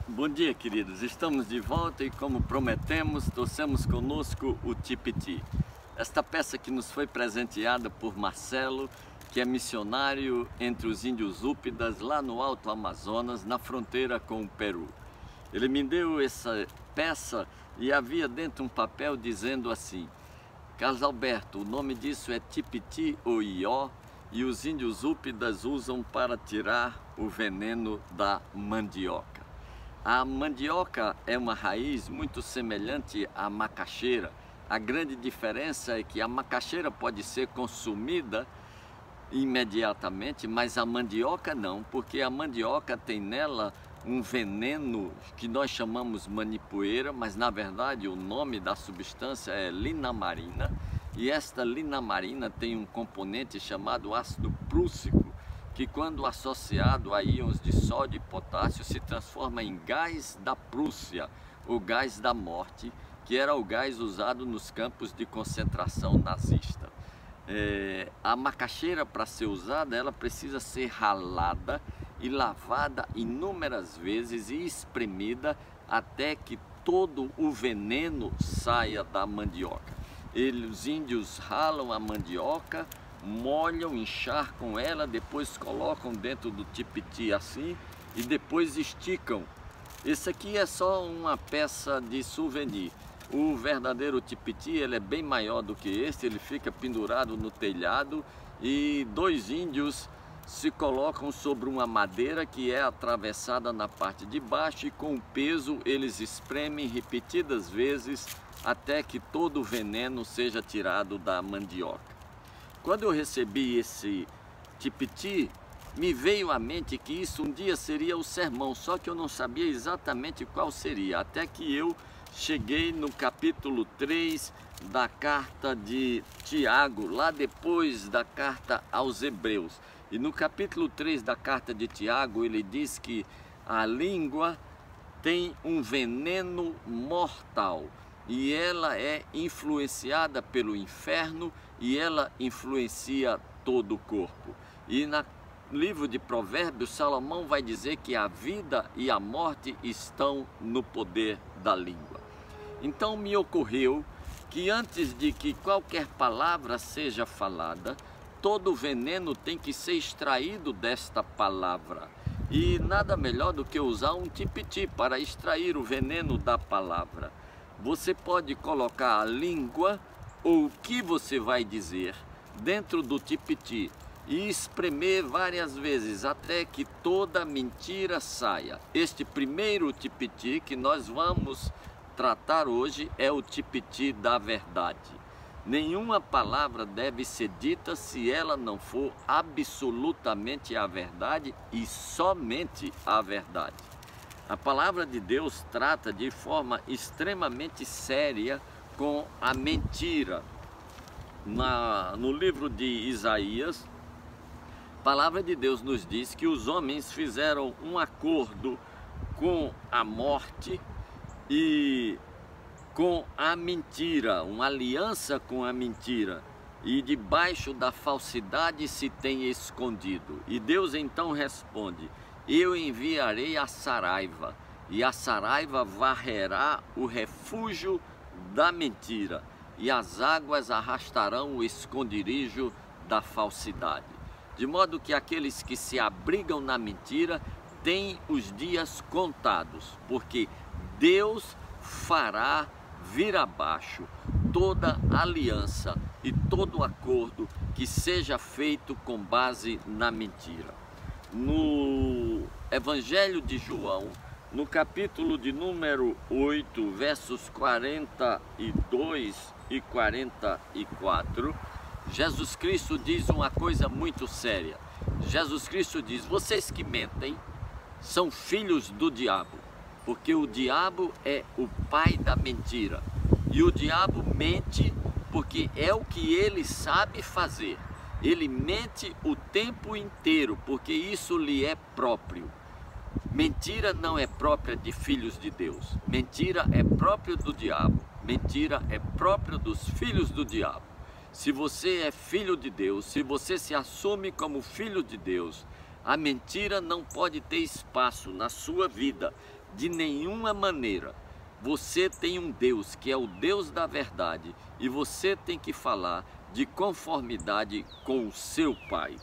Bom dia, queridos. Estamos de volta e, como prometemos, trouxemos conosco o Tipiti. Esta peça que nos foi presenteada por Marcelo, que é missionário entre os índios Úpidas, lá no Alto Amazonas, na fronteira com o Peru. Ele me deu essa peça e havia dentro um papel dizendo assim: Carlos Alberto, o nome disso é Tipiti ou Ió, e os índios Úpidas usam para tirar o veneno da mandioca. A mandioca é uma raiz muito semelhante à macaxeira. A grande diferença é que a macaxeira pode ser consumida imediatamente, mas a mandioca não, porque a mandioca tem nela um veneno que nós chamamos manipoeira, mas na verdade o nome da substância é linamarina, e esta linamarina tem um componente chamado ácido prússico, que quando associado a íons de sódio e potássio se transforma em gás da Prússia, o gás da morte, que era o gás usado nos campos de concentração nazista. A macaxeira, para ser usada, ela precisa ser ralada e lavada inúmeras vezes e espremida até que todo o veneno saia da mandioca. Os índios ralam a mandioca, molham, encharcam ela, depois colocam dentro do tipiti assim e depois esticam. Esse aqui é só uma peça de souvenir. O verdadeiro tipiti, ele é bem maior do que esse, ele fica pendurado no telhado e dois índios se colocam sobre uma madeira que é atravessada na parte de baixo e com o peso eles espremem repetidas vezes até que todo o veneno seja tirado da mandioca. Quando eu recebi esse tipiti, me veio à mente que isso um dia seria o sermão, só que eu não sabia exatamente qual seria, até que eu cheguei no capítulo 3 da carta de Tiago, lá depois da carta aos Hebreus. E no capítulo 3 da carta de Tiago, ele diz que a língua tem um veneno mortal e ela é influenciada pelo inferno e ela influencia todo o corpo. E no livro de Provérbios, Salomão vai dizer que a vida e a morte estão no poder da língua. Então me ocorreu que antes de que qualquer palavra seja falada, todo o veneno tem que ser extraído desta palavra. E nada melhor do que usar um tipiti para extrair o veneno da palavra. Você pode colocar a língua ou o que você vai dizer dentro do tipiti e espremer várias vezes até que toda mentira saia. Este primeiro tipiti que nós vamos tratar hoje é o tipiti da verdade. Nenhuma palavra deve ser dita se ela não for absolutamente a verdade e somente a verdade. A palavra de Deus trata de forma extremamente séria com a mentira. No livro de Isaías, a palavra de Deus nos diz que os homens fizeram um acordo com a morte e com a mentira, uma aliança com a mentira, e debaixo da falsidade se tem escondido. E Deus então responde: eu enviarei a saraiva, e a saraiva varrerá o refúgio da mentira, e as águas arrastarão o esconderijo da falsidade. De modo que aqueles que se abrigam na mentira têm os dias contados, porque Deus fará vir abaixo toda aliança e todo acordo que seja feito com base na mentira. No Evangelho de João, no capítulo de número 8, versos 42 e 44, Jesus Cristo diz uma coisa muito séria. Jesus Cristo diz: vocês que mentem são filhos do diabo, porque o diabo é o pai da mentira. E o diabo mente porque é o que ele sabe fazer. Ele mente o tempo inteiro, porque isso lhe é próprio. Mentira não é própria de filhos de Deus. Mentira é próprio do diabo. Mentira é próprio dos filhos do diabo. Se você é filho de Deus, se você se assume como filho de Deus, a mentira não pode ter espaço na sua vida. de nenhuma maneira. Você tem um Deus que é o Deus da verdade e você tem que falar de conformidade com o seu Pai.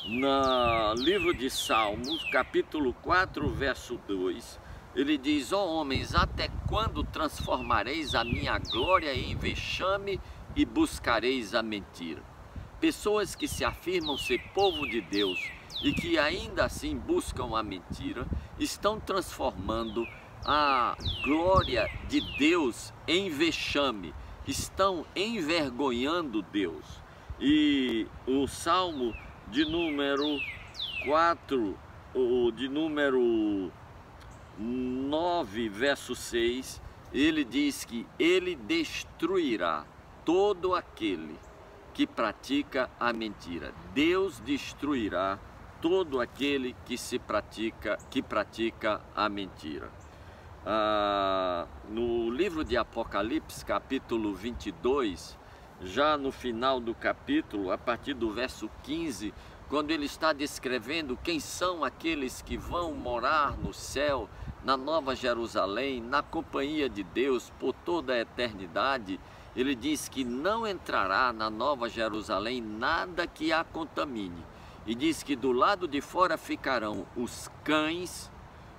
No livro de Salmos, capítulo 4, verso 2, ele diz: ó homens, até quando transformareis a minha glória em vexame e buscareis a mentira? Pessoas que se afirmam ser povo de Deus e que ainda assim buscam a mentira, estão transformando a glória de Deus em vexame, estão envergonhando Deus. E o Salmo de número 4, de número 9, verso 6, ele diz que ele destruirá todo aquele que pratica a mentira. Deus destruirá todo aquele que pratica a mentira. No livro de Apocalipse, capítulo 22, já no final do capítulo, a partir do verso 15, quando ele está descrevendo quem são aqueles que vão morar no céu, na Nova Jerusalém, na companhia de Deus por toda a eternidade, ele diz que não entrará na Nova Jerusalém nada que a contamine. E diz que do lado de fora ficarão os cães,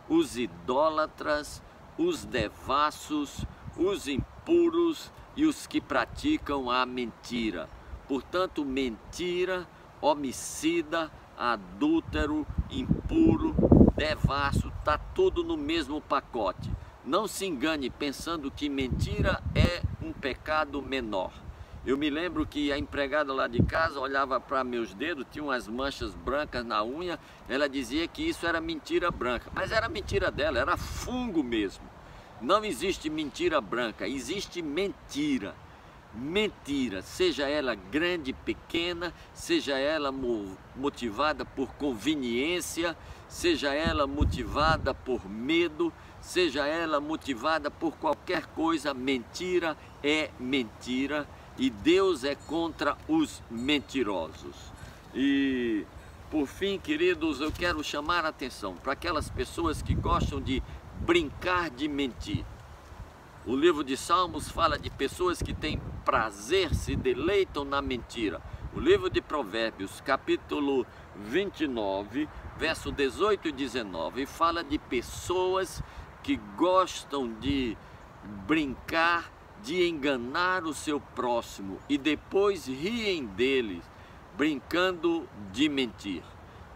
os idólatras, os devassos, os impuros e os que praticam a mentira. Portanto, mentira, homicida, adúltero, impuro, devasso, está tudo no mesmo pacote. Não se engane pensando que mentira é um pecado menor. Eu me lembro que a empregada lá de casa olhava para meus dedos, tinha umas manchas brancas na unha, ela dizia que isso era mentira branca, mas era mentira dela, era fungo mesmo. Não existe mentira branca, existe mentira. Mentira, seja ela grande, pequena, seja ela motivada por conveniência, seja ela motivada por medo, seja ela motivada por qualquer coisa, mentira é mentira. E Deus é contra os mentirosos. E por fim, queridos, eu quero chamar a atenção para aquelas pessoas que gostam de brincar de mentir. O livro de Salmos fala de pessoas que têm prazer, se deleitam na mentira. O livro de Provérbios, capítulo 29, verso 18 e 19, fala de pessoas que gostam de brincar, de enganar o seu próximo e depois riem deles, brincando de mentir.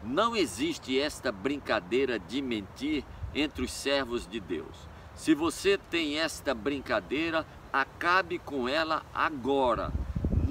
Não existe esta brincadeira de mentir entre os servos de Deus. Se você tem esta brincadeira, acabe com ela agora.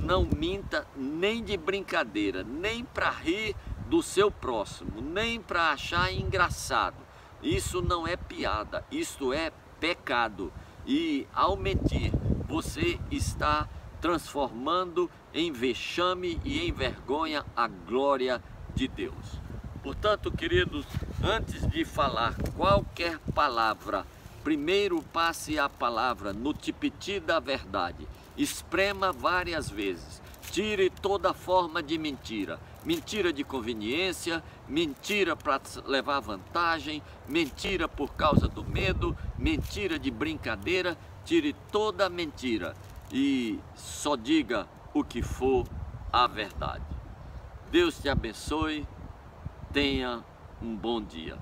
Não minta nem de brincadeira, nem para rir do seu próximo, nem para achar engraçado. Isso não é piada, isto é pecado. E ao mentir, você está transformando em vexame e em vergonha a glória de Deus. Portanto, queridos, antes de falar qualquer palavra, primeiro passe a palavra no tipiti da verdade. Esprema várias vezes. Tire toda forma de mentira. Mentira de conveniência, mentira para levar vantagem, mentira por causa do medo, mentira de brincadeira. Tire toda mentira e só diga o que for a verdade. Deus te abençoe, tenha um bom dia.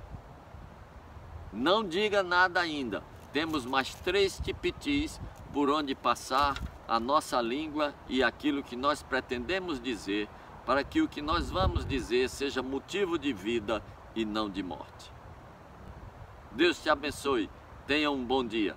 Não diga nada ainda, temos mais 3 tipitis por onde passar a nossa língua e aquilo que nós pretendemos dizer, para que o que nós vamos dizer seja motivo de vida e não de morte. Deus te abençoe, tenha um bom dia.